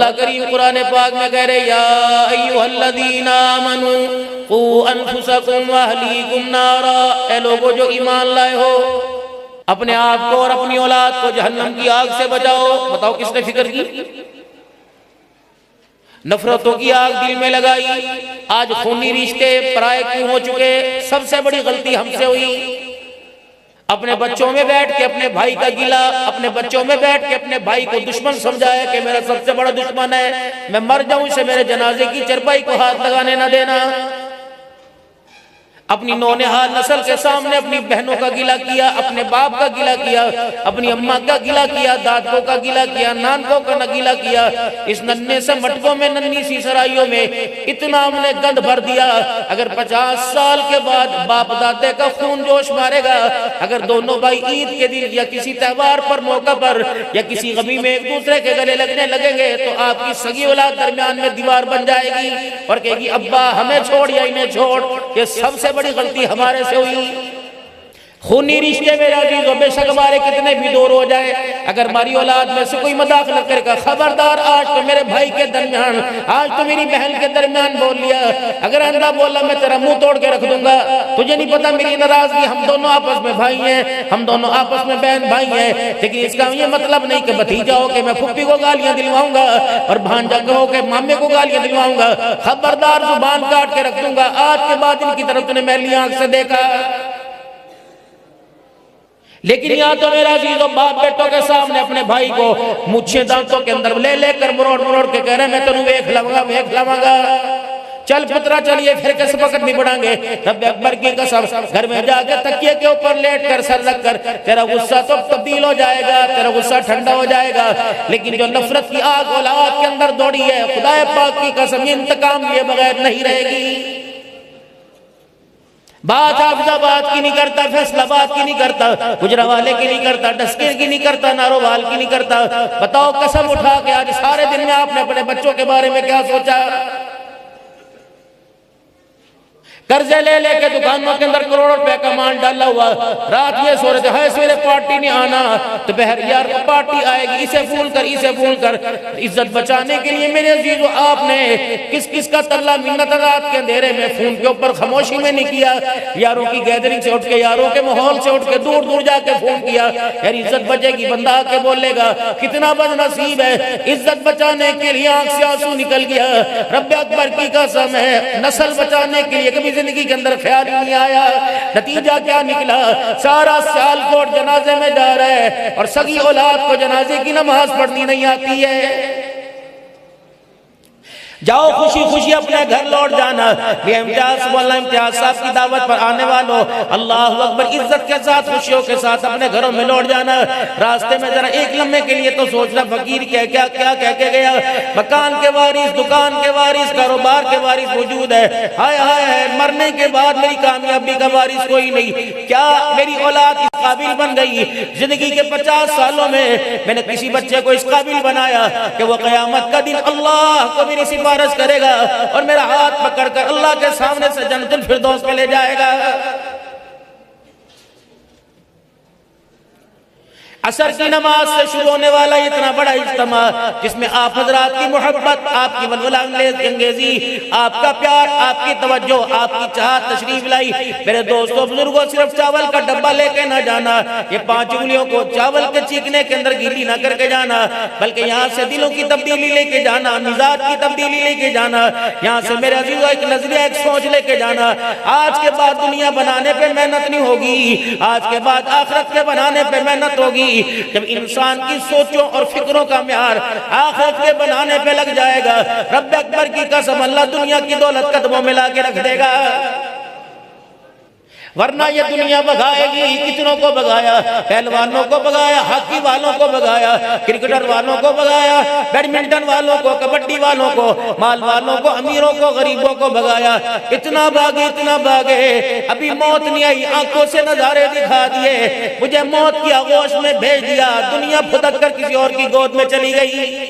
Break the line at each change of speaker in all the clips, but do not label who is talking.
اللہ کریم قرآن پاک میں کہہ رہے یا ایھا الذین آمنوا قوا انفسکم واہلیکم نارا، اے لوگو جو ایمان لائے ہو اپنے آپ کو اور اپنی اولاد کو جہنم کی آگ سے بچاؤ۔ بتاؤ کس نے فکر کی؟ نفرتوں کی آگ دل میں لگائی۔ آج خونی رشتے پرائے کیوں ہو چکے؟ سب سے بڑی غلطی ہم سے ہوئی۔ اپنے بچوں میں بیٹھ کے اپنے بھائی کا گلا، اپنے بچوں میں بیٹھ کے اپنے بھائی کو دشمن سمجھایا کہ میرا سب سے بڑا دشمن ہے، میں مر جاؤں اسے میرے جنازے کی چرپائی کو ہاتھ لگانے نہ دینا۔ اپنی نونہال نسل کے سامنے اپنی بہنوں کا گلا کیا، اپنے باپ کا گلا کیا، اپنی اماں کا گلا کیا، دادوں کا گلا کیا، نانکوں کا گلا کیا۔ اس ننھے سے مٹکوں میں، ننھی سی سرائیوں میں اتنا ہم نے گند بھر دیا۔ اگر 50 سال کے بعد باپ دادے کا خون جوش مارے گا، اگر دونوں بھائی عید کے دن یا کسی تہوار پر موقع پر یا کسی غمی میں ایک دوسرے کے گلے لگنے لگیں گے تو آپ کی سگی اولاد درمیان میں دیوار بن جائے گی اور کہے گی ابا ہمیں چھوڑ یا انہیں چھوڑ۔ یہ سب سے بڑی غلطی ہمارے سے ہوئی۔ خونی رشتے میرے عزیزوں بے شک ہمارے کتنے بھی دور ہو جائے، اگر ہماری اولاد میں سے کوئی مداخلت کرے گا خبردار آج تو میرے بھائی کے درمیان، آج تو میری بہن کے درمیان بول لیا، اگر اندھا بولا میں تیرا منہ توڑ کے رکھ دوں گا۔ تجھے نہیں پتا میری ناراضگی، ہم دونوں آپس میں بھائی ہیں، ہم دونوں آپس میں بہن بھائی ہیں، لیکن اس کا یہ مطلب نہیں کہ بھتیجا ہو کہ میں پھپھی کو گالیاں دلواؤں گا اور بھانجا ہو کہ مامے کو گالیاں دلواؤں گا۔ خبردار زبان کاٹ کے رکھ دوں گا، آج کے بعد ان کی طرف تو نے میلی آنکھ سے دیکھا۔ لیکن یہاں تو میرا عزیزو باپ بیٹوں کے سامنے اپنے بھائی کو مچھیں دانتوں کے اندر لے لے کر مروڑ مروڑ کے کہہ رہے ہیں میں تنوں ویکھ لواں گا، چل پترا چلیے پھر کس وقت نہیں بڑھیں گے۔ رب اکبر کی قسم گھر میں جا کے تکیے کے اوپر لیٹ کر سر رکھ کر تیرا غصہ تو تبدیل ہو جائے گا، تیرا غصہ ٹھنڈا ہو جائے گا، لیکن جو نفرت کی آگ اولاد کے اندر دوڑی ہے خدا پاک کی قسم انتقام لیے بغیر نہیں رہے گی۔ بات حافظ آباد کی نہیں کرتا، فیصل آباد کی نہیں کرتا، گجرانوالے کی نہیں کرتا، ڈسکے کی نہیں کرتا، نارووال کی نہیں کرتا۔ بتاؤ قسم اٹھا کے آج سارے دن میں آپ نے اپنے بچوں کے بارے میں کیا سوچا؟ قرضے لے لے کے دکانوں کے اندر کروڑوں روپے کا مال ڈالا ہوا، رات یہ سو رہے تھے ہائے سویرے پارٹی نہیں آنا، دوپہر یار پارٹی آئے گی، اسے پھول کر عزت بچانے کے لیے میرے عزیزو آپ نے کس کس کا ترلا منت رات کے اندھیرے میں فون کے اوپر خاموشی میں نہیں کیا، یاروں کی گیدرنگ سے اٹھ کے، یاروں کے ماحول سے اٹھ کے دور دور جا کے فون کیا یار عزت بچے گی، بندہ آ کے بولے گا کتنا بد نصیب ہے، عزت بچانے کے لیے آنکھ سے آنسو نکل گیا۔ رب اکبر کی قسم ہے نسل بچانے کے لیے کبھی زندگی کے اندر خیال ہی نہیں آیا، نتیجہ کیا نکلا؟ سارا سال کوٹ جنازے میں جا رہا ہے اور سگی اولاد کو جنازے کی نماز پڑھنی نہیں آتی ہے۔ جاؤ خوشی خوشی اپنے گھر لوٹ جانا۔ یہ امتیاز مولانا امتیاز صاحب کی دعوت پر آنے والوں اللہ اکبر عزت کے ساتھ خوشیوں کے ساتھ اپنے گھروں میں لوٹ جانا۔ راستے میں ذرا ایک لمحے کے لیے تو سوچنا فقیر کیا کہہ کے گیا، مکان کے وارث، دکان کے وارث، کاروبار کے وارث موجود ہے، ہائے ہائے مرنے کے بعد میری کامیابی کا وارث کوئی نہیں، کیا میری اولاد اس قابل بن گئی؟ زندگی کے 50 سالوں میں نے کسی بچے کو اس قابل بنایا کہ وہ قیامت کا دن اللہ کو میری سفارش کرے گا اور میرا ہاتھ پکڑ کر اللہ کے سامنے سے جنت الفردوس میں لے جائے گا۔ عصر کی نماز سے شروع ہونے والا اتنا بڑا اجتماع جس میں آپ حضرات کی محبت، آپ کی ولولہ انگیزی، آپ کا پیار، آپ کی توجہ، آپ کی چاہت تشریف لائی۔ میرے دوستوں بزرگوں صرف چاول کا ڈبہ لے کے نہ جانا، یہ 5 انگلیوں کو چاول کے چیکنے کے اندر گیلی نہ کر کے جانا، بلکہ یہاں سے دلوں کی تبدیلی لے کے جانا، مزاج کی تبدیلی لے کے جانا، یہاں سے میرے عزیزوں ایک نظریہ، ایک سوچ لے کے جانا۔ آج کے بعد دنیا بنانے پہ محنت نہیں ہوگی، آج کے بعد آخرت کے بنانے پہ محنت ہوگی۔ جب انسان کی سوچوں اور فکروں کا معیار آخرت کے بنانے پہ لگ جائے گا، رب اکبر کی قسم اللہ دنیا کی دولت قدموں میں لا کے رکھ دے گا، ورنہ یہ دنیا بگائے گی۔ کتنوں کو بگایا، پہلوانوں کو بگایا، ہاکی والوں کو بگایا، کرکٹر والوں کو بگایا، بیڈمنٹن والوں کو، کبڈی والوں کو، مال والوں کو، امیروں کو، غریبوں کو بگایا۔ اتنا بھاگے ابھی موت نہیں آئی، آنکھوں سے نظارے دکھا دیے، مجھے موت کی آغوش میں بھیج دیا، دنیا پھدک کر کسی اور کی گود میں چلی گئی۔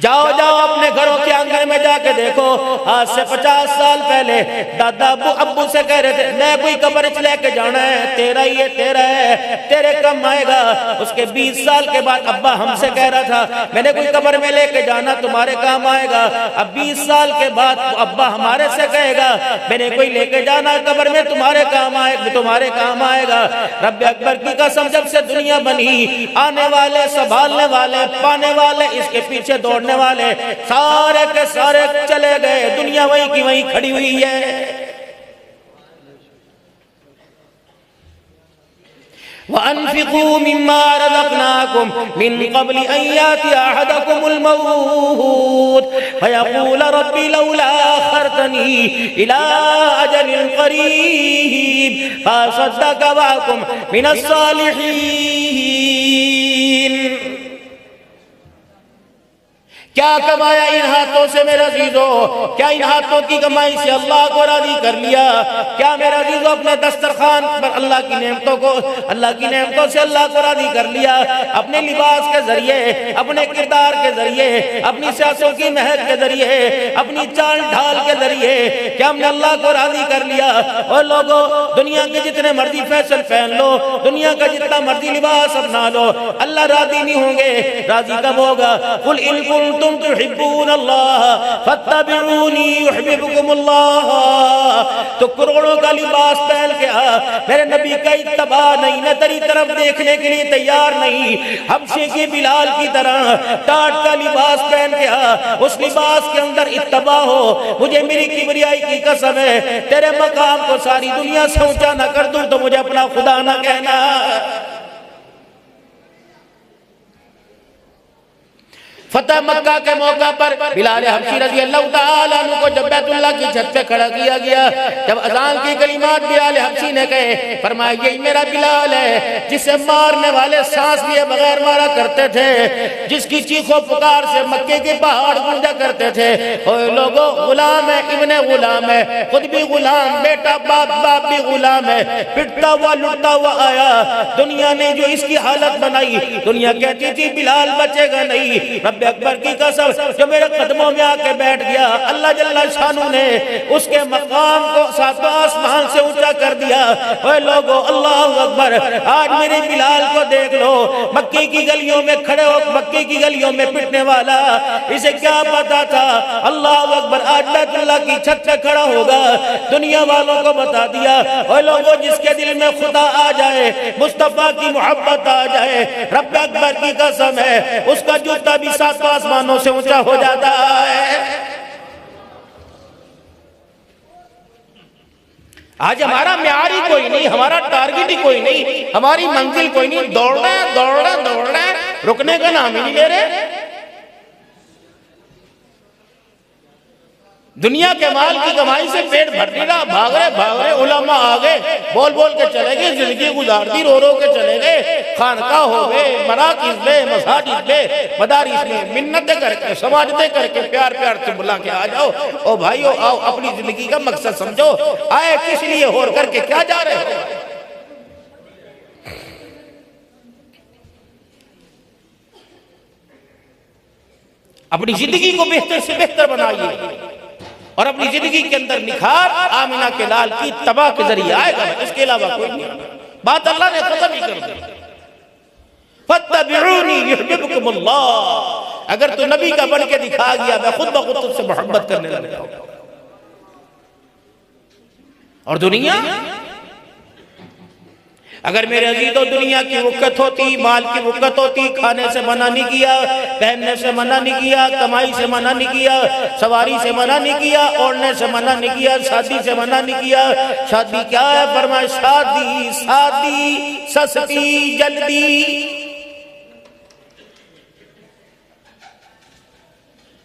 جاؤ اپنے گھروں کے آنگن میں جا کے دیکھو، آج سے 50 سال پہلے دادا ابو سے کہہ رہے تھے میں کوئی قبر لے کے جانا ہے، تیرا ہی ہے، تیرا ہے، تیرے کم آئے گا۔ اس کے 20 سال کے بعد ابا ہم سے کہہ رہا تھا میں نے کوئی قبر میں لے کے جانا، تمہارے کام آئے گا۔ اب 20 سال کے بعد ابا ہمارے سے کہے گا میں نے کوئی لے کے جانا قبر میں، تمہارے کام آئے گا۔ رب اکبر کی قسم، جب سے دنیا بنی، آنے والے، سنبھالنے والے، پانے والے، اس کے پیچھے دوڑنے والے سارے کے سارے چلے گئے، دنیا وہیں کی وہیں کھڑی ہوئی ہے۔ وَأَنفِقُوا مِمَّا رَزَقْنَاكُمْ مِن قَبْلِ أَن يَأْتِيَ أَحَدَكُمُ الْمَوْتُ فَيَقُولَ رَبِّ لَوْلَا أَخَّرْتَنِي إِلَىٰ أَجَلٍ قَرِيبٍ فَأَصَدَّقَ وَأَكُن مِّنَ الصَّالِحِينَ۔ کیا کمایا ان ہاتھوں سے میرے عزیزو؟ کیا ان ہاتھوں کی کمائی سے اللہ کو راضی کر لیا؟ کیا میرے عزیزو اپنے دسترخوان پر اللہ کی نعمتوں سے اللہ کو راضی کر لیا؟ اپنے لباس کے ذریعے، اپنے کردار کے ذریعے، اپنی سیاسوں کی مہک کے ذریعے، اپنی چال ڈھال کے ذریعے کیا ہم نے اللہ کو راضی کر لیا؟ اور لوگوں، دنیا کے جتنے مرضی فیشن پہن لو، دنیا کا جتنا مرضی لباس اپنا لو، اللہ راضی نہیں ہوں گے۔ راضی کب ہوگا؟ قل ان کنتم تحبون اللہ فاتبعونی یحببکم اللہ۔ تو کروڑوں کا لباس پہن کے میرے نبی کا اتباع نہیں، نہ تیری طرف دیکھنے کے لیے تیار نہیں، حبشے کی بلال کی طرح ٹاٹ کا لباس پہن کے اس لباس کے اندر اتباع ہو۔ مجھے میری کبریائی کی قسم ہے، تیرے مقام کو ساری دنیا سے اونچا نہ کر دوں تو مجھے اپنا خدا نہ کہنا۔ فتح مکہ کے موقع پر بلال حبشی رضی اللہ تعالیٰ عنہ کو جب بیت اللہ کی چھت پہ کھڑا کیا گیا، جب اذان کی کلمات بلال حبشی نے کہے، فرمایا یہی میرا بلال ہے جسے مارنے والے سانس لیے بغیر مارا کرتے تھے، جس کی چیخ و پکار سے مکے کے پہاڑ گونجا کرتے تھے۔ اوہ لوگوں، غلام ہے، ابن غلام ہے، خود بھی غلام، بیٹا باپ بھی غلام ہے، پٹتا ہوا لٹتا ہوا آیا۔ دنیا نے جو اس کی حالت بنائی، دنیا کہتی تھی بلال بچے گا نہیں۔ رب اکبر کی قسم، جو میرے قدموں میں آ کے بیٹھ گیا، اللہ جل شانہ نے اس کے مقام کو ساتواں آسمان سے اونچا کر دیا۔ اے لوگو، اللہ اکبر، آج میرے بلال کو دیکھ لو، مکے کی گلیوں میں کھڑے ہو، مکے کی گلیوں میں پٹنے والا، اسے کیا پتا تھا؟ اللہ اکبر، آج بیت اللہ کی چھت پہ کھڑا ہوگا، دنیا والوں کو بتا دیا۔ اے لوگو، جس کے دل میں خدا آ جائے، مصطفیٰ کی محبت آ جائے، رب اکبر کی قسم ہے، اس کا جوتا بھی ساتواں آسمانوں سے اونچا ہو جاتا ہے۔ آج ہمارا معیار ہی کوئی نہیں، ہمارا ٹارگٹ ہی کوئی نہیں، ہماری منزل کوئی نہیں، دوڑنا ہے، رکنے کا نام ہی نہیں لے رہے۔ دنیا کے مال کی کمائی سے پیٹ بھر نہیں رہا، بھاگ رہے، علماء آگے بول کے چلے گئے، زندگی گزار دی، رو کے چلے گئے، خانقاہ ہو گئے، مراکز میں، مساجد میں، مدارس میں، منتیں کر کے، سماجتیں کر کے، پیار سے بلا کے آ جاؤ۔ او بھائیو، آؤ اپنی زندگی کا مقصد سمجھو، آئے کس لیے ہو کر کے کیا جا رہے ہو؟ اپنی زندگی کو بہتر سے بہتر بنائیے، اور اپنی زندگی کے اندر نکھار آمنہ کے لال کی تباہ کے ذریعے آئے گا، اس کے علاوہ کوئی نہیں۔ بات اللہ نے ختم ہی کر دی، فَاتَّبِعُونِي يُحْبِبْكُمُ اللَّهُ۔ اگر تو نبی کا بن کے دکھا گیا، میں خود بخود تجھ سے محبت کرنے لگ جاؤں گا۔ اور دنیا، اگر میرے عزیزو دنیا کی وقت ہوتی، مال کی وقت ہوتی، کھانے سے منع نہیں کیا، پہننے سے منع نہیں کیا، کمائی سے منع نہیں کیا، سواری سے منع نہیں کیا، اوڑھنے سے منع نہیں کیا، شادی سے منع نہیں کیا۔ شادی کیا ہے؟ فرمایا شادی سستی جلدی۔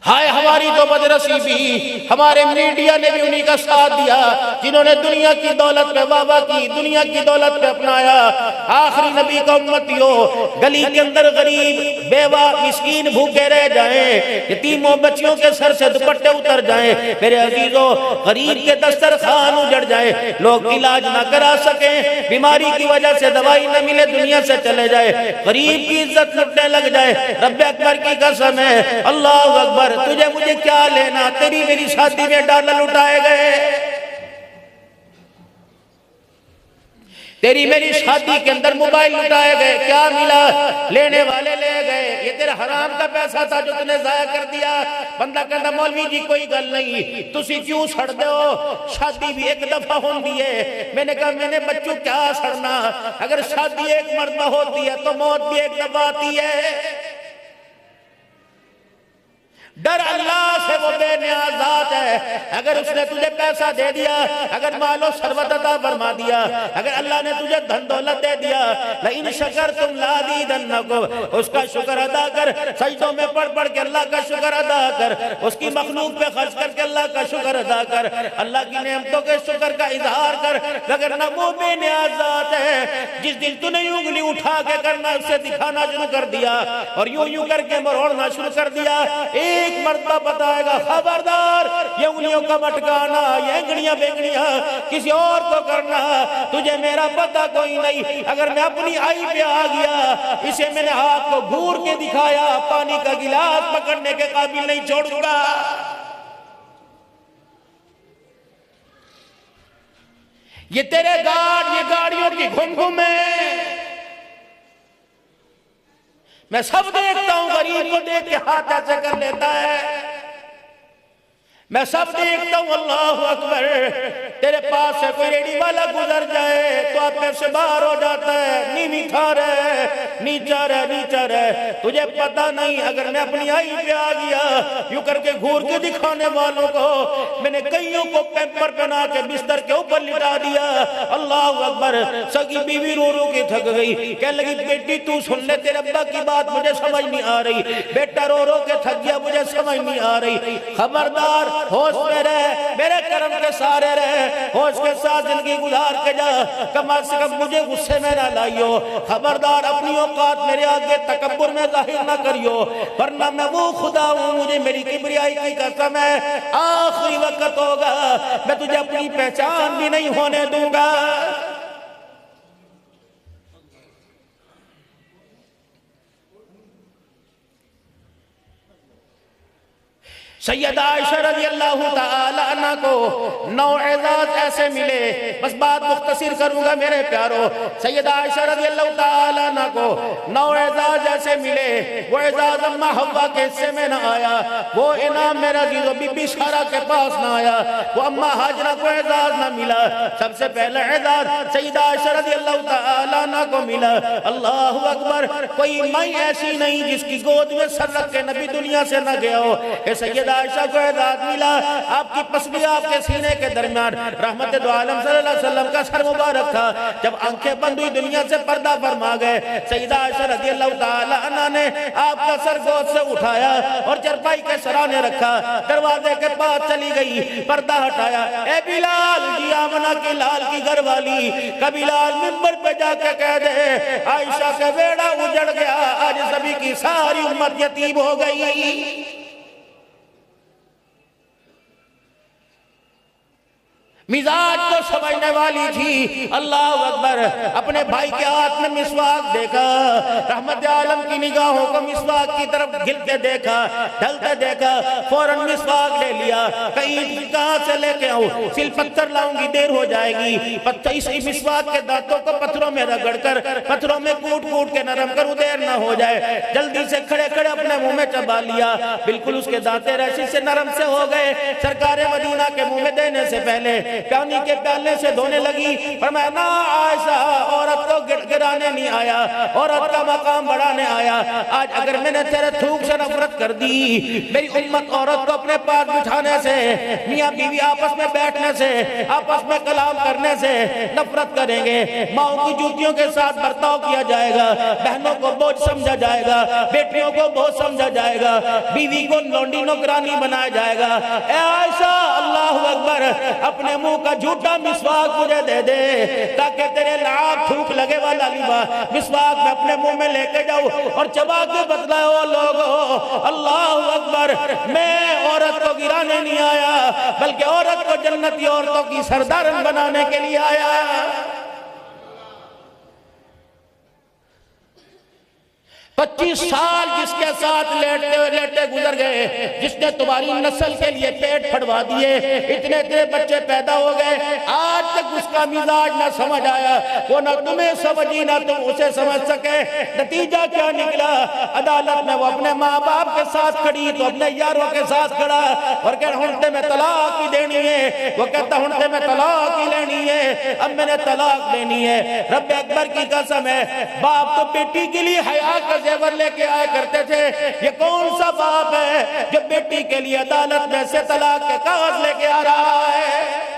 ہائے ہماری تو بدنصیبی، ہمارے میڈیا نے بھی انہی کا ساتھ دیا جنہوں نے دنیا کی دولت پہ واہ کی، دنیا کی دولت پہ اپنایا۔ آخری نبی کا امتیو، گلی کے اندر غریب، بیوہ، مسکین بھوکے رہ جائیں، یتیموں بچیوں کے سر سے دوپٹے اتر جائیں، میرے عزیزو غریب کے دسترخوان اجڑ جائیں، لوگ علاج نہ کرا سکیں، بیماری کی وجہ سے دوائی نہ ملے، دنیا سے چلے جائے، غریب کی عزت لٹنے لگ جائے۔ رب اکبر کی قسم ہے، اللہ اکبر، تجھے مجھے مجھے کیا لینا، تیری میری شادی میں ڈالر اٹھائے گئے، تیری میری شادی کے اندر موبائل اٹھائے گئے، کیا ملا؟ لینے والے لے گئے، یہ تیرا حرام کا پیسہ تھا جو تُنے ضائع کر دیا۔ بندہ کہتا مولوی جی کوئی گل نہیں، تُسی کیوں سڑ دے ہو، شادی بھی ایک دفعہ ہوندی ہے۔ میں نے کہا میں نے بچوں کیا سڑنا، اگر شادی ایک مرتبہ ہوتی ہے تو موت بھی ایک دفعہ آتی ہے۔ ڈر اللہ سے، وہ بے نیاز ذات ہے۔ اگر اس نے تجھے پیسہ دے دیا، اگر مال و ثروت عطا فرما دیا، اگر اللہ نے تجھے دھن دولت دے دیا، لئن شکرتم لازیدنکم، اس کا شکر ادا کر، سجدوں میں پڑھ پڑھ کے اللہ کا شکر ادا کر، اس کی مخلوق پہ خرچ کر کے اللہ کا شکر ادا کر، اللہ کی نعمتوں کے شکر کا اظہار کر، وگرنہ وہ بے نیاز ذات ہے جس دن تو نے انگلی اٹھا کے کرنا اسے دکھانا شروع کر دیا اور یوں کر کے مروڑنا شروع کر دیا، ایک مرتبہ بتائے گا خبردار یہ انگلیوں کا مٹکانا، یہ انگلیاں بینگلیاں کسی اور کو کرنا، تجھے میرا پتہ کوئی نہیں۔ اگر میں اپنی آئی پہ آ گیا، اسے میں نے ہاتھ کو گھور کے دکھایا، پانی کا گلاس پکڑنے کے قابل نہیں چھوڑوں گا۔ یہ تیرے یہ گاڑیوں کی گھم گھم ہے، میں سب دیکھتا ہوں، غریب کو دیکھ کے ہاتھ ایسے کر لیتا ہے، میں سب دیکھتا ہوں، اللہ اکبر، تیرے پاس سے کوئی ریڈی والا گزر جائے تو آپ میں سے باہر ہو جاتا ہے، نیمی کھا رہے، نیچا رہے، تجھے پتہ نہیں اگر میں اپنی آئی پہ آ گیا، یوں کر کے گھور کے دکھانے والوں کو میں نے کئیوں کو پیمپر پہنا کے بستر کے اوپر لٹا دیا۔ اللہ اکبر، سگی بیوی رو رو کے تھک گئی، کہنے لگی بیٹی تو سن لے، تیرے ابا کی بات مجھے سمجھ نہیں آ رہی، بیٹا رو رو کے تھک گیا، مجھے سمجھ نہیں آ رہی، خبردار ہوش میں رہ، میرے کرم کے سارے رہ، ہوش کے ساتھ زندگی گزار کے جا، کم از کم مجھے غصے میں نہ لائیو، خبردار اپنی اوقات میرے آگے تکبر میں ظاہر نہ کریو، ورنہ میں وہ خدا ہوں، مجھے میری کبریائی کی قسم ہے، آخری وقت ہوگا میں تجھے اپنی پہچان بھی نہیں ہونے دوں گا۔ سیدہ عائشہ رضی اللہ تعالی عنہ کو 9 اعزاز ایسے ملے، بس بات مختصر کروں گا میرے پیارو، سیدہ عائشہ رضی اللہ تعالی عنہ کو 9 اعزاز ایسے ملے، وہ اعزاز اماں حوا کے حصے میں نہ آیا، وہ انعام میرا عزیزو بی بی سارہ کے پاس نہ آیا، وہ اماں ہاجرہ کو اعزاز نہ ملا، سب سے پہلے اعزاز سیدہ عائشہ رضی اللہ تعالی عنہ کو ملا۔ اللہ اکبر، کوئی مائی ایسی نہیں جس کی گود میں سر رکھ کے نبی دنیا سے نہ گیا ہو، کہ سیدہ عائشہ کو اعزاز ملا، آپ کی پسلی آپ کے سینے کے درمیان رحمت دو عالم صلی اللہ علیہ وسلم کا سر مبارک تھا، جب آنکھیں بند ہوئی دنیا سے پردہ فرما گئے، سیدہ عائشہ رضی اللہ تعالی عنہ نے آپ کا سر گود سے اٹھایا اور چرپائی کے سرانے رکھا، دروازے کے پاس چلی گئی، پردہ ہٹایا، اے بلال جی آمنہ کی لال کی گھر والی، کہ بلال منبر پہ جا کے کہہ دے عائشہ کے بیڑا اجڑ گیا، آج سبھی کی ساری امت یتیم ہو گئی۔ مزاج کو سمجھنے والی تھی، اللہ اکبر، اپنے بھائی کے ہاتھ میں مسواک دیکھا، رحمت عالم کی نگاہوں کو مسواک کی طرف گھلتے دیکھا، ڈھلتے دیکھا، فوراً مسواک لے لیا، کہیں کہاں سے لے کے آؤں، سل پتھر لاؤں گی دیر ہو جائے گی، اس مسواک کے دانتوں کو پتھروں میں رگڑ کر، پتھروں میں کوٹ کوٹ کے نرم کر دیر نہ ہو جائے، جلدی سے کھڑے کھڑے اپنے منہ میں چبا لیا، بالکل اس کے دانتے ریشی سے نرم سے ہو گئے، سرکار مدینہ کے منہ میں دینے سے پہلے پیانی کے پیالے سے دھونے لگی، فرمایا نا عائشہ عورت کو گرانے نہیں آیا، عورت کا مقام بڑھانے آیا، آج اگر میں نے تیرے تھوک سے نفرت کر دی، میری امت عورت کو اپنے پاس بٹھانے سے، میاں بیوی آپس میں بیٹھنے سے، آپس میں کلام کرنے سے نفرت کریں گے، ماؤں کی جوتیوں کے ساتھ برتاؤ کیا جائے گا، بہنوں کو بوجھ سمجھا جائے گا، بیٹیوں کو بوجھ سمجھا جائے گا، بیوی کو لونڈی نوکرانی بنایا جائے گا۔ اے عائشہ اللہ اکبر، اپنے منہ کا جھوٹا مسواک مجھے دے دے تاکہ تیرے لعاب تھوک لگے والا مسواک میں اپنے منہ میں لے کے جاؤ اور چبا کے بتلاؤ لوگو، اللہ اکبر، میں عورت کو گرانے نہیں آیا بلکہ عورت کو جنتی عورتوں کی سردارن بنانے کے لیے آیا۔ 25 سال جس کے ساتھ لیٹے گزر گئے، جس نے تمہاری نسل کے لیے پیٹ پھڑوا دیے، اتنے بچے پیدا ہو گئے، آج تک اس کا مزاج نہ سمجھ آیا، وہ نہ تمہیں سمجھی نہ تم اسے سمجھ سکے۔ نتیجہ کیا نکلا؟ عدالت میں وہ اپنے ماں باپ کے ساتھ کھڑی تو اپنے یاروں کے ساتھ کھڑا، اور کہ ہنتے میں طلاق ہی دینی ہے، وہ کہتا ہنتے میں طلاق ہی لینی ہے، اب میں نے طلاق دینی ہے۔ رب اکبر کی قسم ہے، باپ تو بیٹی کے لیے حیا کا زیور لے کے آئے کرتے تھے، یہ کون سا باپ ہے جو بیٹی کے لیے عدالت میں سے طلاق کے کاغذ لے کے آ رہا ہے؟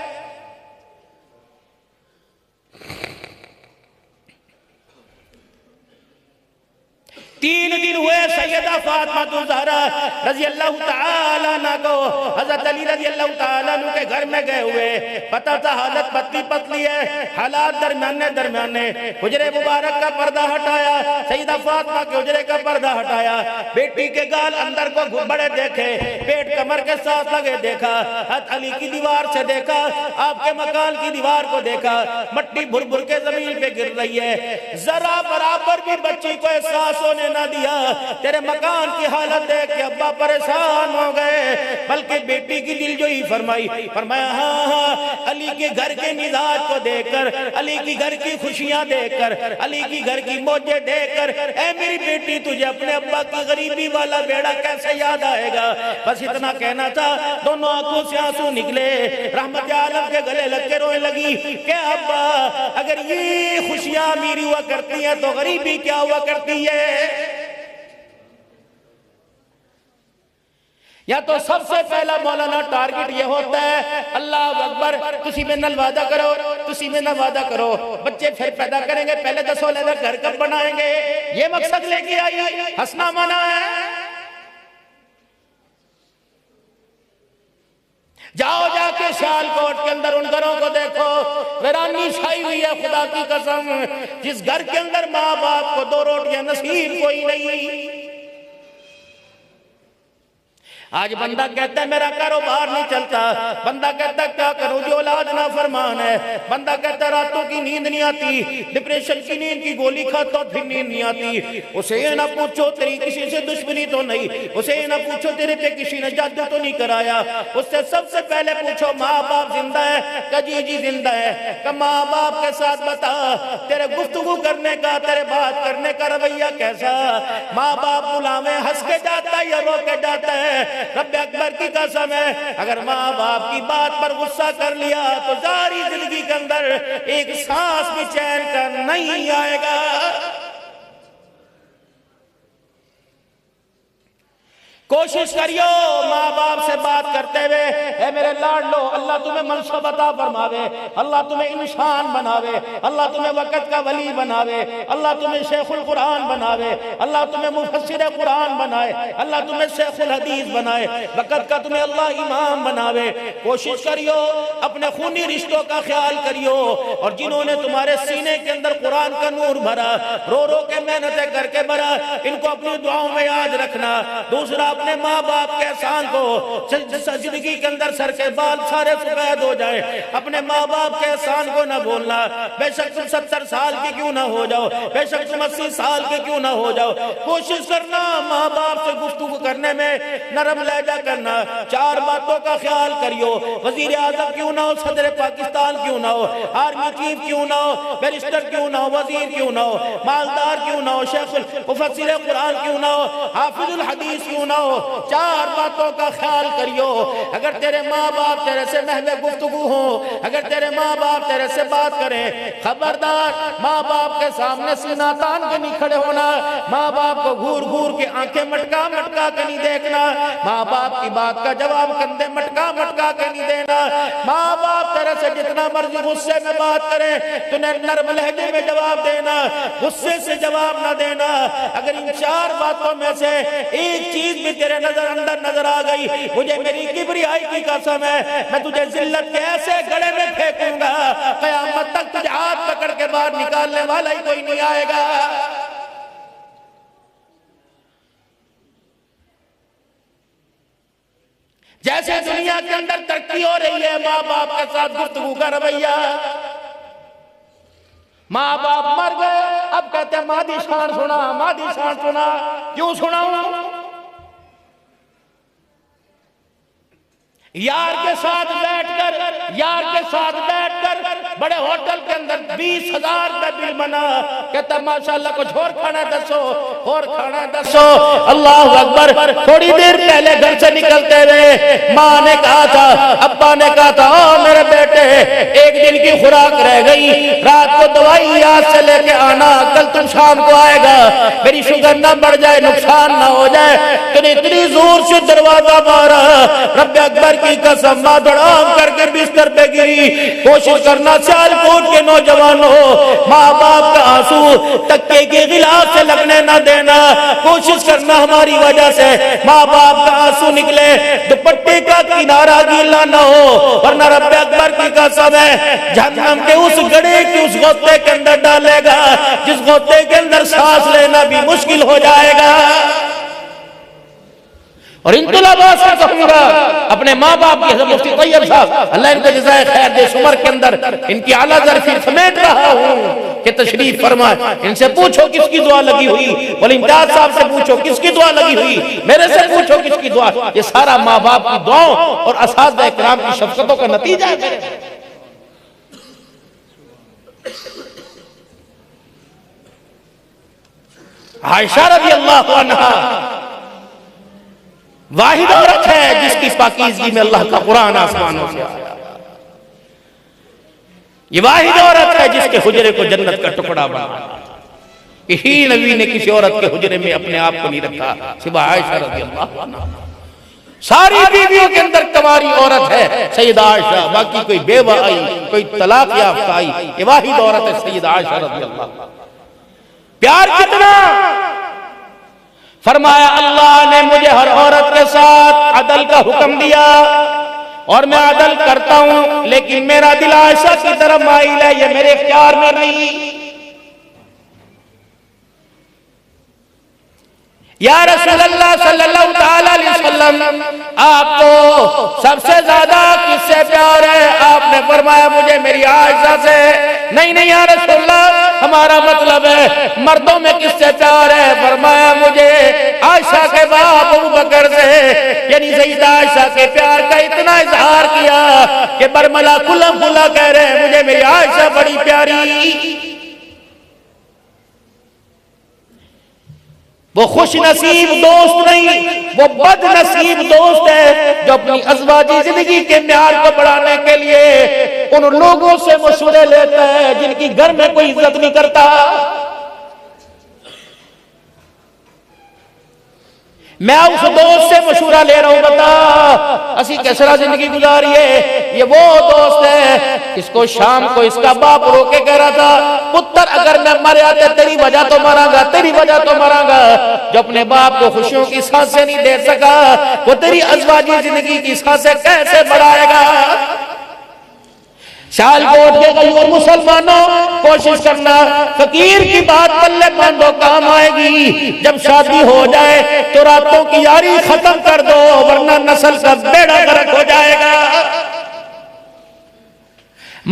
3 دن ہوئے سیدہ فاطمہ الزہرا رضی اللہ تعالیٰ عنہ کو حضرت علی رضی اللہ تعالیٰ عنہ کے گھر میں گئے ہوئے، پتہ تھا حالت پتلی پتلی ہے، حالات درمیانے، حجرے مبارک کا پردہ ہٹایا، سیدہ فاطمہ کے حجرے کا پردہ ہٹایا، بیٹی کے گال اندر کو بڑے دیکھے، پیٹ کمر کے ساتھ لگے دیکھا، حضرت علی کی دیوار سے دیکھا، آپ کے مکان کی دیوار کو دیکھا، مٹی بھر بھر کے زمین پہ گر رہی ہے، ذرا برابر بھی بچی کو احساس ہونے نہ دیا، تیرے مکان کی حالت دیکھ کے ابا پریشان ہو گئے، بلکہ بیٹی کی دل جوئی فرمایا ہاں علی کے گھر کے مزاج کو دیکھ کر، علی کی گھر کی خوشیاں دیکھ کر، علی کی گھر کی موجیں دیکھ کر، اے میری بیٹی تجھے اپنے ابا کی غریبی والا بیڑا کیسے یاد آئے گا؟ بس اتنا کہنا تھا، دونوں آنکھوں سے آنسو نکلے، رحمت عالم کے گلے لگ کے رونے لگی کہ ابا اگر یہ خوشیاں میری ہوا کرتی ہیں تو غریبی کیا ہوا کرتی ہے؟ یا تو سب سے پہلا مولانا ٹارگٹ یہ ہوتا ہے اللہ اکبر، تسی میں نل وعدہ کرو، تسی میں نل وعدہ کرو، بچے پھر پیدا کریں گے، پہلے 10 علیحدہ گھر کب بنائیں گے؟ یہ مقصد لے کے آئی، ہنسنا منع ہے۔ جاؤ جا کے سیال کوٹ کے اندر ان گھروں کو دیکھو، ویرانی چھائی ہوئی ہے، خدا کی قسم، جس گھر کے اندر ماں باپ کو 2 روٹیاں نصیب کوئی نہیں۔ آج بندہ کہتا ہے میرا کاروبار نہیں چلتا، بندہ کہتا ہے کیا کروں جو اولاد نافرمان ہے، بندہ کہتا ہے راتوں کی نیند نہیں آتی، ڈپریشن کی نیند کی گولی کھاتا ہوں پھر نیند نہیں آتی۔ اسے یہ نہ پوچھو تیری کسی سے دشمنی تو نہیں، اسے یہ نہ پوچھو تیرے پہ کسی نے جادو تو نہیں کرایا، اس سے سب سے پہلے پوچھو ماں باپ زندہ ہے کہ جی زندہ ہے، کہ ماں باپ کے ساتھ بتا تیرے گفتگو کرنے کا، تیرے بات کرنے کا رویہ کیسا؟ ماں باپ بلاویں ہنس کے جاتا ہے یا رو کے جاتا ہے؟ رب اکبر کی قسم ہے اگر ماں باپ کی بات پر غصہ کر لیا تو ساری زندگی کے اندر ایک سانس بھی چین کا نہیں آئے گا۔ کوشش کریو ماں باپ سے بات کرتے ہوئے، اے میرے لاڈلو اللہ تمہیں منصب عطا فرماوے، اللہ تمہیں انسان بناوے، اللہ تمہیں وقت کا ولی بناوے، اللہ تمہیں شیخ القرآن بناوے، اللہ تمہیں مفسر قرآن بنائے، اللہ تمہیں شیخ الحدیث بنائے، وقت کا تمہیں اللہ امام بناوے۔ کوشش کریو اپنے خونی رشتوں کا خیال کریو، اور جنہوں نے تمہارے سینے کے اندر قرآن کا نور بھرا، رو رو کے محنتیں کر کے بھرا، ان کو اپنی دعاؤں میں یاد رکھنا۔ دوسرا اپنے ماں باپ کے احسان کو، زندگی کے اندر سر کے بال سارے سفید ہو جائیں، اپنے ماں باپ کے احسان کو نہ بھولنا، بے شک تم 70 سال کی کیوں نہ ہو جاؤ، بے شک تم 80 سال کی کیوں نہ ہو جاؤ، کوشش کرنا ماں باپ سے گفتگو کرنے میں نرم لہجہ کرنا۔ 4 باتوں کا خیال کریو، وزیر اعظم کیوں نہ ہو، صدر پاکستان کیوں نہ ہو، آرمی چیف کیوں نہ ہو، بیرسٹر کیوں نہ ہو، وزیر کیوں نہ ہو، مالدار کیوں نہ ہو، شیخ مفسر قرآن کیوں نہ ہو، حافظ الحدیث کیوں نہ ہو، 4 باتوں کا خیال کریو۔ اگر تیرے ماں باپ تیرے سے محو گفتگو ہوں، اگر تیرے ماں باپ تیرے سے بات کریں، خبردار ماں باپ کے سامنے سینہ تان کے نہیں کھڑے ہونا، ماں باپ کو گھور گھور کے آنکھیں مٹکا مٹکا کے نہیں دیکھنا، ماں باپ کی بات کا جواب کندھے مٹکا مٹکا کے نہیں دینا۔ ماں باپ تیرے سے جتنا مرضی غصے میں بات کریں تو نرم لہجے میں جواب دینا، غصے سے جواب نہ دینا۔ اگر ان 4 باتوں میں سے ایک چیز بھی تیرے نظر اندر نظر آ گئی، مجھے میری کبریائی کی قسم ہے میں تجھے ذلت کے ایسے گڑے میں پھینکوں گا قیامت تک تجھے ہاتھ پکڑ کے باہر نکالنے والا ہی کوئی نہیں آئے گا۔ جیسے دنیا کے اندر ترقی ہو رہی ہے ماں باپ کے ساتھ گفتگو کا رویہ، ماں باپ مر گئے، اب کہتے ہیں مادی شان سنا، مادی شان سنا۔ کیوں سناؤں؟ یار کے ساتھ بیٹھ کر بڑے ہوٹل کے اندر 20,000 کا بل بنا، کہتا ماشاءاللہ کچھ اور کھانا دسو، اللہ اکبر۔ تھوڑی دیر پہلے گھر سے نکلتے رہے، ماں نے کہا تھا، ابا نے کہا تھا، او میرے بیٹے ایک دن کی خوراک رہ گئی، رات کو دوائی یاد سے لے کے آنا، کل تم شام کو آئے گا، میری شوگر نہ بڑھ جائے، نقصان نہ ہو جائے۔ تو نے اتنی زور سے دروازہ مارا، رب اکبر کی قسم ماں دڑام کر کے بستر پہ گری۔ کوشش کرنا سال کوٹ کے نوجوان ہو، ماں باپ کا آنسو تکے کے غلاف سے لگنے نہ دینا، کوشش کرنا ہماری وجہ سے ماں باپ کا آنسو نکلے، دوپٹے کا کنارہ گیلا نہ ہو، ورنہ رب اکبر کی قسم ہے جہنم کے اس گڑھے کی اس غوطے کے اندر ڈالے گا جس غوطے کے اندر سانس لینا بھی مشکل ہو جائے گا۔ اور ان طلباء سے کہوں گا، اپنے ماں باپ کی، حضرت مفتی طیب صاحب اللہ ان کو جزائے خیر دے، عمر کے اندر ان کی اعلیٰ ظرفی سمیٹ رہا ہوں کہ تشریف فرمائے، ان سے پوچھو کس کی دعا لگی ہوئی، ولی امداد صاحب سے پوچھو کس کی دعا لگی ہوئی، میرے سے پوچھو کس کی دعا۔ یہ سارا ماں باپ کی دعاؤں اور اساتذہ کرام کی شفقتوں کا نتیجہ ہے۔ عائشہ رضی اللہ عنہا واحد عورت ہے جس کی پاکیزگی میں اللہ کا قرآن آسمانوں سے آیا۔ یہ واحد عورت ہے جس کے حجرے کو جنت کا ٹکڑا بنا۔ یہی نبی نے کسی عورت کے حجرے میں اپنے آپ کو نہیں رکھا سوائے عائشہ رضی اللہ عنہا۔ ساری بیویوں کے اندر کماری عورت ہے سیدہ عائشہ، باقی کوئی بیوہ آئی، کوئی طلاق یافتہ آئی، یہ واحد عورت ہے سیدہ عائشہ رضی اللہ عنہا۔ پیار کتنا؟ فرمایا اللہ نے مجھے ہر عورت کے ساتھ عدل کا حکم دیا اور میں عدل کرتا ہوں، لیکن میرا دل عائشہ کی طرف مائل ہے، یہ میرے اختیار میں نہیں۔ یا رسول اللہ صلی اللہ تعالی علیہ وسلم، آپ کو سب سے زیادہ کس سے پیار ہے؟ آپ نے فرمایا مجھے میری عائشہ سے۔ نہیں یا رسول اللہ، ہمارا مطلب ہے مردوں میں کس سے پیار ہے؟ فرمایا مجھے عائشہ کے باپ ابو بکر سے۔ یعنی سیدہ عائشہ کے پیار کا اتنا اظہار کیا کہ برملا کھلا کہہ رہے ہیں مجھے میری عائشہ بڑی پیاری۔ وہ خوش نصیب دوست نہیں، وہ بد نصیب دوست ہے جو اپنی ازواجی زندگی کے معیار کو بڑھانے کے لیے ان لوگوں سے مشورے لیتا ہے جن کی گھر میں کوئی عزت نہیں کرتا۔ میں اس دوست سے مشورہ لے رہا ہوں، بتا اسی کیسرا زندگی گزاریے۔ یہ وہ دوست ہے اس کو شام کو اس کا باپ رو کے کہہ رہا تھا پتر اگر میں مریا تو تیری وجہ تو مراں گا، تیری وجہ تو مراں گا۔ جو اپنے باپ کو خوشیوں کی سانسیں نہیں دے سکا وہ تیری ازواجی زندگی کی سانسیں کیسے بڑھائے گا؟ شال کوٹ کے غیور مسلمانوں کوشش کرنا، فقیر کی بات پلے باندھو کام آئے گی۔ جب شادی ہو جائے تو راتوں کی یاری ختم کر دو ورنہ نسل کا بیڑا غرق ہو جائے گا۔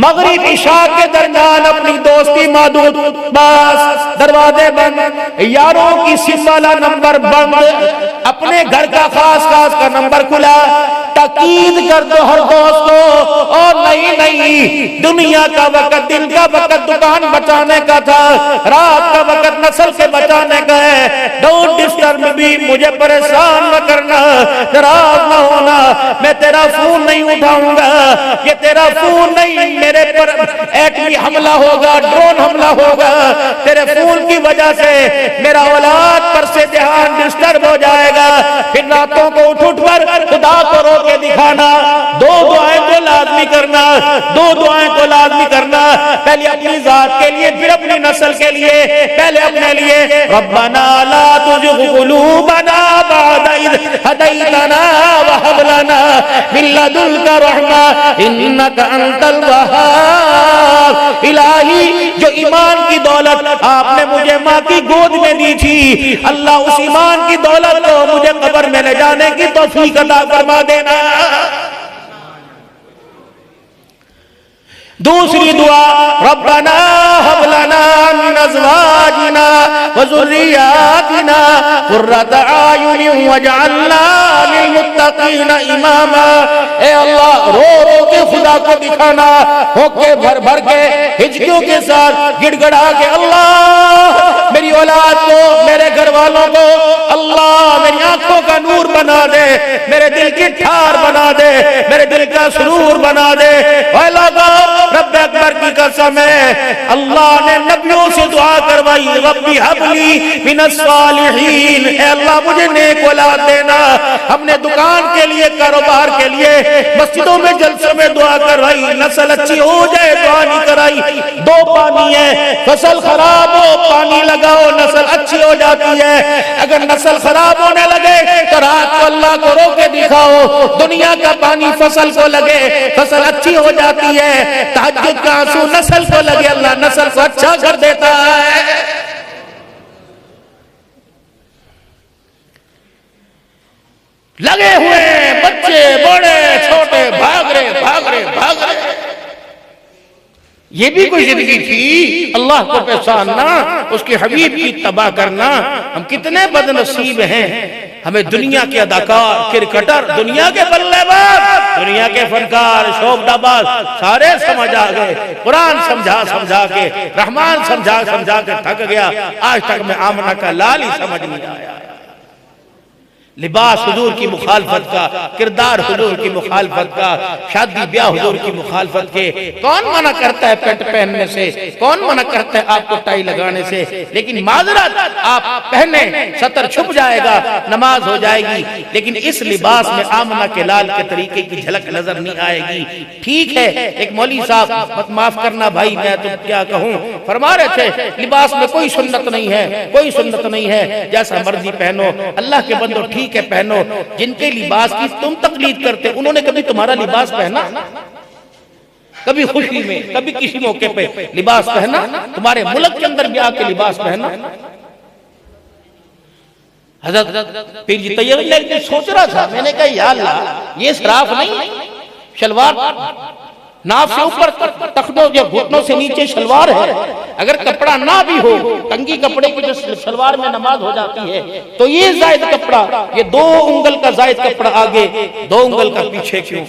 مغرب عشاء کے درمیان اپنی دوستی محدود، بس دروازے بند، یاروں کی سم والا نمبر بند، اپنے گھر کا خاص کا نمبر کھلا۔ تاکید کر دو ہر دوست کو، اور نہیں دنیا کا وقت، دن کا وقت دکان بچانے کا تھا، رات کا وقت نسل سے بچانے کا ہے۔ ڈونٹ ڈسٹرب بھی، مجھے پریشان نہ کرنا، ناراض نہ ہونا، میں تیرا فون نہیں اٹھاؤں گا، یہ تیرا فون نہیں، میرے پر ایٹمی حملہ ہوگا، ڈرون حملہ ہوگا، تیرے فون کی وجہ سے میرا اولاد پر سے دھیان ڈسٹرب ہو جائے گا۔ پھر راتوں کو اٹھ کر خدا کو رو کے دکھانا۔ دو دعائیں تو لازمی کرنا، دو دعائیں تو لازمی کرنا، پہلے اپنی ذات کے لیے پھر اپنی نسل کے لیے، پہلے اپنے لیے۔ ربنا لا تزغ قلوبنا بعد اذ هديتنا وهب لنا من لدنك رحمة انك انت الوهاب۔ الہی جو ایمان کی دولت آپ نے مجھے ماں کی گود میں دی تھی، اللہ اس ایمان کی دولت کو مجھے قبر میں لے جانے کی توفیق عطا فرما دینا۔ دوسری دعا ربنا هب لنا من ازواجنا وذرياتنا قرۃ اعین واجعلنا للمتقین اماما۔ اے اللہ رو رو کے خدا کو دکھانا، ہو کے بھر بھر کے ہچکیوں کے ساتھ گڑ گڑا کے، اللہ میری اولاد کو، میرے گھر والوں کو اللہ میری آنکھوں کا نور بنا دے، میرے دل کی ٹھار بنا دے، میرے دل کا سرور بنا دے۔ اے لوگو رب اکبر کی قسم ہے، اللہ نے نبیوں سے دعا کروائی، ربی حب لی من الصالحین، اے اللہ مجھے نیک اولاد دینا۔ ہم نے دکان کے لیے، کاروبار کے لیے، مسجدوں میں جلسوں میں دعا کروائی، نسل اچھی ہو جائے دعا نہیں کرائی۔ دو پانی ہے، فصل خراب ہو پانی لگاؤ نسل اچھی ہو جاتی ہے، اگر نسل خراب ہونے لگے تو رات کو اللہ کو رو کے دکھاؤ، دنیا کا پانی فصل کو لگے فصل اچھی ہو جاتی ہے، تہجد کا آنسو نسل کو لگے اللہ نسل کو اچھا کر دیتا ہے۔ لگے ہوئے بچے بڑے چھوٹے بھاگ رہے بھاگ رہے بھاگ رہے، یہ بھی کوئی زندگی تھی؟ اللہ کو پہچاننا، اس کے حبیب کی اتباع کرنا۔ ہم کتنے بد نصیب ہیں، ہمیں دنیا کے اداکار، کرکٹر، دنیا کے بلے باز، دنیا کے فنکار، شوبدہ باز سارے سمجھ آ گئے، قرآن سمجھا سمجھا کے، رحمان سمجھا سمجھا کے تھک گیا، آج تک میں آمنہ کا لال ہی سمجھ نہیں آیا۔ لباس حضور کی مخالفت کا، کردار حضور کی مخالفت کا، شادی بیاہ حضور کی مخالفت کے۔ کون منع کرتا ہے پینٹ پہننے سے؟ کون منع کرتا ہے آپ کو ٹائی لگانے سے؟ لیکن معذرت آپ پہنے، سطر چھپ جائے گا، نماز ہو جائے گی، لیکن اس لباس میں آمنہ کے لال کے طریقے کی جھلک نظر نہیں آئے گی۔ ٹھیک ہے، ایک مولوی صاحب معاف کرنا بھائی، میں تو کیا کہوں، فرما رہے تھے لباس میں کوئی سنت نہیں ہے، کوئی سنت نہیں ہے، جیسا مرضی پہنو، اللہ کے بندو ٹھیک ہے پہنو۔ جن کے لباس کی تم تقلید کرتے، انہوں نے کبھی تمہارا لباس پہنا؟ کبھی خوشی میں، کبھی کسی موقع پہ لباس پہنا؟ تمہارے ملک کے اندر بھی آ کے لباس پہنا؟ حضرت پیر جی طیب نے سوچ رہا تھا، میں نے کہا یا اللہ یہ اسراف نہیں، شلوار ناف سے اوپر تخنوں یا گھٹنوں سے نیچے شلوار ہے، اگر کپڑا نہ بھی ہو، تنگی کپڑے کی جو شلوار میں نماز ہو جاتی ہے، تو یہ زائد کپڑا، یہ 2 انگل کا زائد کپڑا آگے 2 انگل کا پیچھے کیوں؟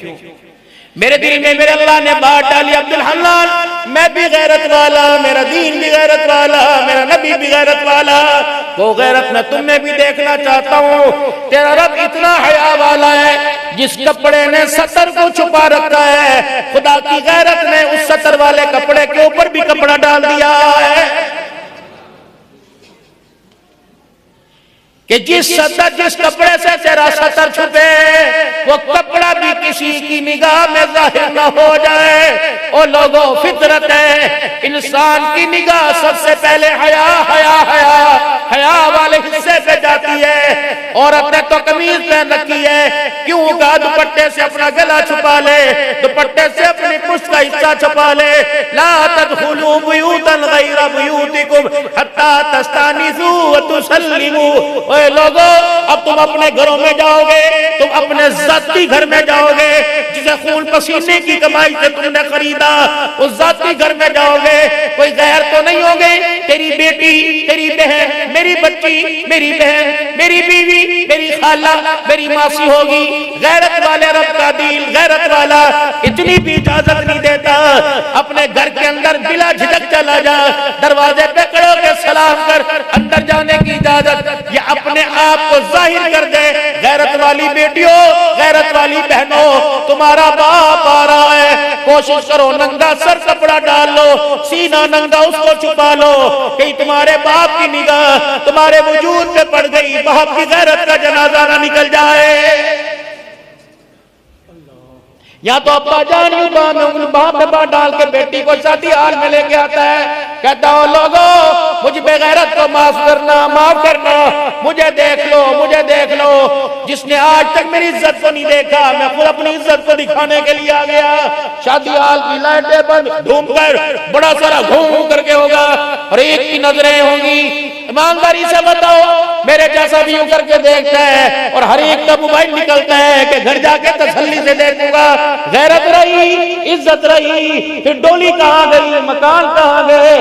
میرے دل میں میرے اللہ نے بات ڈالی، عبدالحنان میں بھی غیرت والا، میرا دین بھی غیرت والا، میرا نبی بھی غیرت والا، وہ غیرت میں تم میں بھی دیکھنا چاہتا ہوں۔ تیرا رب اتنا حیا والا ہے، جس کپڑے نے سطر کو چھپا رکھا ہے، خدا کی غیرت نے اس سطر والے کپڑے کے اوپر بھی کپڑا ڈال دیا ہے کہ جس کپڑے سے تیرا سطر چھپے، وہ کپڑا بھی کسی کی نگاہ میں ظاہر نہ ہو جائے۔ او لوگوں، فطرت ہے، انسان کی نگاہ سب سے پہلے حیا والے حصے پہ جاتی ہے۔ عورت نے تو قمیض پہن رکھی ہے، کیوں کا دوپٹے سے اپنا گلا چھپا لے، دوپٹے سے اپنی پشت کا حصہ چھپا لے۔ لا تدخلوا بیوتا غیر بیوتکم حتی تستانسوا وتسلموا۔ اے لوگو، اب تم اپنے گھروں میں جاؤ گے، تم اپنے ذاتی گھر میں جاؤ گے، جسے خون پسینے کی کمائی سے تم نے خریدا، اس ذاتی گھر میں جاؤ گے، کوئی غیر تو نہیں ہوگے، تیری بیٹی، تیری بہن، میری بچی، میری بہن، میری بیوی، میری خالہ، میری ماسی ہوگی۔ غیرت والے رب کا دین، غیرت والا اتنی بھی اجازت نہیں دیتا، اپنے گھر کے اندر بلا جھجک چلا جا، دروازے پہ کھڑو کے سلام کر، اندر جانے کی اجازت، یہ اپنے آپ کو ظاہر کر دے۔ غیرت والی بیٹیوں، غیرت والی بہنوں، تمہارا باپ آ رہا ہے، کوشش کرو ننگا سر کپڑا ڈال لو، سینہ ننگا اس کو چھپا لو، کہیں تمہارے باپ کی نگاہ تمہارے وجود پہ پڑ گئی، باپ کی غیرت کا جنازہ نہ نکل جائے۔ یا تو ابا جان باپ پہ بات ڈال کے بیٹی کو شادی حال میں لے کے آتا ہے، کہتا ہو لوگوں مجھ بے غیرت کو معاف کرنا، مجھے دیکھ لو، جس نے آج تک میری عزت کو نہیں دیکھا، میں خود اپنی عزت کو دکھانے کے لیے آ گیا۔ شادی حال کی لائٹیں بند ڈھونڈ کر بڑا سارا گھوم کر کے ہوگا اور ایک کی نظریں ہوں گی۔ ایمانداری سے بتاؤ، میرے جیسا بھی یوں کر کے دیکھتا ہے اور ہر ایک کا موبائل نکلتا ہے کہ گھر جا کے تسلی سے دیکھوں گا۔ غیرت رہی، عزت رہی، پھر ڈولی کہاں گئی، مکان کہاں گئے؟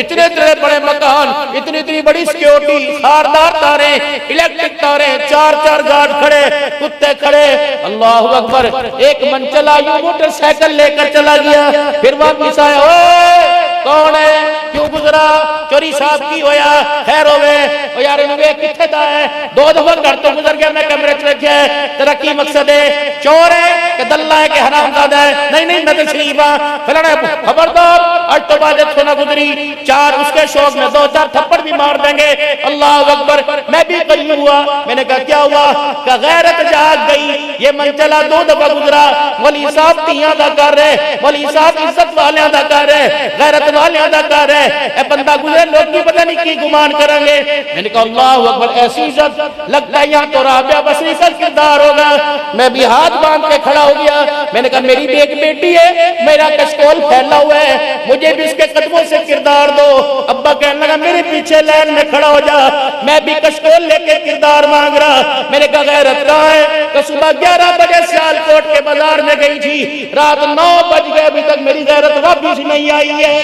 اتنے بڑے مکان، اتنی بڑی سیکیورٹی، خاردار تاریں، الیکٹرک تاریں، چار گارڈ کھڑے، کتے کھڑے۔ اللہ اکبر، ایک من چلا یوں موٹر سائیکل لے کر چلا گیا، پھر واپس آیا، اوے کون ہے، کیوں گزرا، چوری صاحب کی ہویا، خیر ہوئے، او یار انوے کتھے دا ہے، 2 دفعہ گھر تو گزر گیا، میں کیمرے چ رکھیا ہے، تیرا کی مقصد ہے، چور ہے کہ دلہ ہے کہ حرام زادہ ہے؟ نہیں میں تو شریف ہاں، فلانا خبردار، آج تو بعد سونا گزری، 4 اس کے شوق میں 2-4 تھپڑ بھی مار دیں گے۔ اللہ اکبر، میں بھی قریب ہوا، میں نے کہا کیا ہوا؟ کہ غیرت جاگ گئی، یہ من چلا 2 دفعہ گزرا، ولی صاحب تیاں دا کر رہے، ولی صاحب عزت والیاں دا کر رہے، غیرت والیاں دا کر رہے، اے بندہ گزرے لوگ کی پتہ نہیں کی گمان کریں گے۔ میں نے کہا اللہ اکبر، ایسی عزت، لگتا ہے یہاں تو رابعہ بصری کا کردار ہوگا۔ میں بھی ہاتھ باندھ کے کھڑا ہو گیا، میں نے کہا میری بھی ایک بیٹی ہے، میرا کشکول پھیلا ہوا ہے، مجھے بھی اس کے قدموں سے کردار دو۔ ابا کہنے لگا میرے پیچھے لائن میں کھڑا ہو جا، میں بھی کشکول لے کے کردار مانگ رہا۔ میں نے کہا غیرت کہاں ہے؟ کہ صبح 11 بجے سیالکوٹ کے بازار میں گئی تھی، رات 9 بج گئے، ابھی تک میری غیرت واپس نہیں آئی ہے۔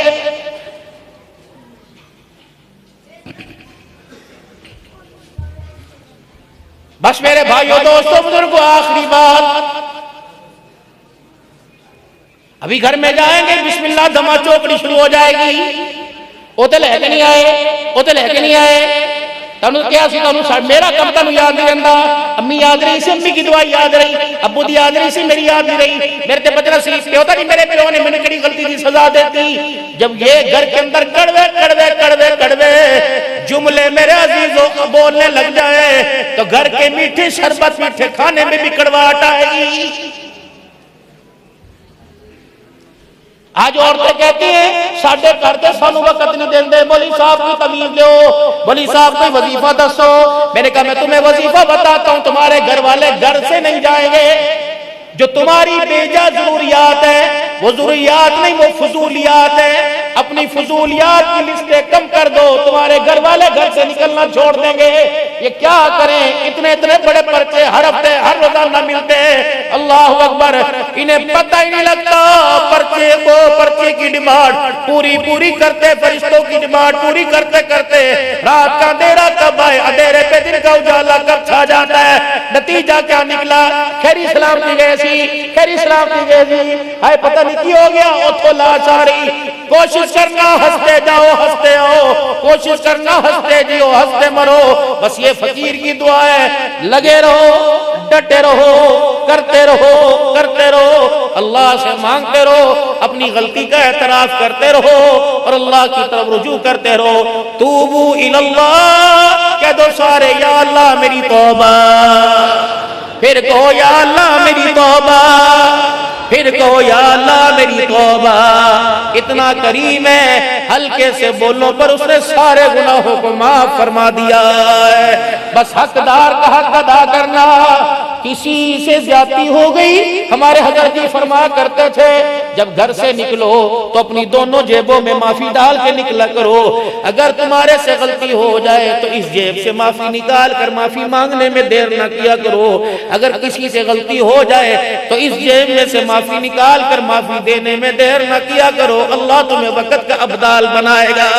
بس میرے بھائیوں دوستوں بزرگوں، آخری بات، ابھی گھر میں جائیں گے، بسم اللہ دھما چوکڑی شروع ہو جائے گی۔ اوتے لے کے نہیں آئے، تنو کیا سی، تنو میرا کم تنو یاد نہیں رہندا، امی یاد رہی سی، امی کی دعائی یاد رہی، ابو دی یاد رہی سی، میری یاد نہیں رہی، میرے تے بچنا سی، کیا ہوتا نہیں میرے پیوں نے میں نے کڑی غلطی دی سزا دیتی۔ جب یہ گھر کے اندر کڑوے جملے میرے عزیزوں بولنے لگ جائے تو گھر کے میٹھے شربت، میٹھے کھانے میں بھی کڑواہٹ آئے گی۔ آج عورتیں کہتی ہیں ساڈے گھر تے سانو وقت نہیں دیندے، بولی صاحب کی تمیز لو، بولی صاحب کوئی وظیفہ دسو۔ میں نے کہا میں تمہیں وظیفہ بتاتا ہوں، تمہارے گھر والے گھر سے نہیں جائیں گے، جو تمہاری بیجا ضروریات ہے وہ ضروریات نہیں، وہ فضولیات ہے۔ اپنی فضولیات کی لسٹیں کم کر دو، تمہارے گھر والے گھر سے نکلنا چھوڑ دیں گے۔ یہ کیا کریں، اتنے بڑے پرچے ہر ہفتے ہر روزانہ ملتے ہیں۔ اللہ اکبر، انہیں پتہ ہی نہیں لگتا پرچے کی ڈیمانڈ پوری کرتے، فرشتوں کی ڈیمانڈ پوری کرتے رات کا اندھیرا کب آئے، اندھیرے پہ دن کا اجالا کب چھا جاتا ہے۔ نتیجہ کیا نکلا؟ خیری سلام کی گئے سی، ہائے پتہ نہیں کی ہو گیا، اتھو لاش آ رہی۔ کوشش کرنا ہنستے جاؤ ہنستے آؤ، کوشش کرنا ہنستے جیو ہنستے مرو۔ بس یہ فقیر کی دعا ہے، لگے رہو، ڈٹے رہو، کرتے رہو، اللہ سے مانگتے رہو، اپنی غلطی کا اعتراف کرتے رہو اور اللہ کی طرف رجوع کرتے رہو۔ توبو الاللہ، کہہ دو سارے یا اللہ میری توبہ، پھر کہو یا اللہ میری توبہ، پھر کہو یا اللہ میری توبہ۔ اتنا کریم ہے، ہلکے سے بولوں پر اس نے سارے گناہوں کو معاف فرما دیا ہے۔ بس حقدار کا حق ادا کرنا۔ کسی سے زیادتی ہو گئی، ہمارے حضرت جی فرمایا کرتے تھے جب گھر سے نکلو تو اپنی دونوں جیبوں میں معافی ڈال کے نکلا کرو۔ اگر تمہارے سے غلطی ہو جائے تو اس جیب سے معافی نکال کر معافی مانگنے میں دیر نہ کیا کرو۔ اگر کسی سے غلطی ہو جائے تو اس جیب میں سے معافی نکال کر معافی دینے میں دیر نہ کیا کرو۔ اللہ تمہیں وقت کا ابدال بنائے گا۔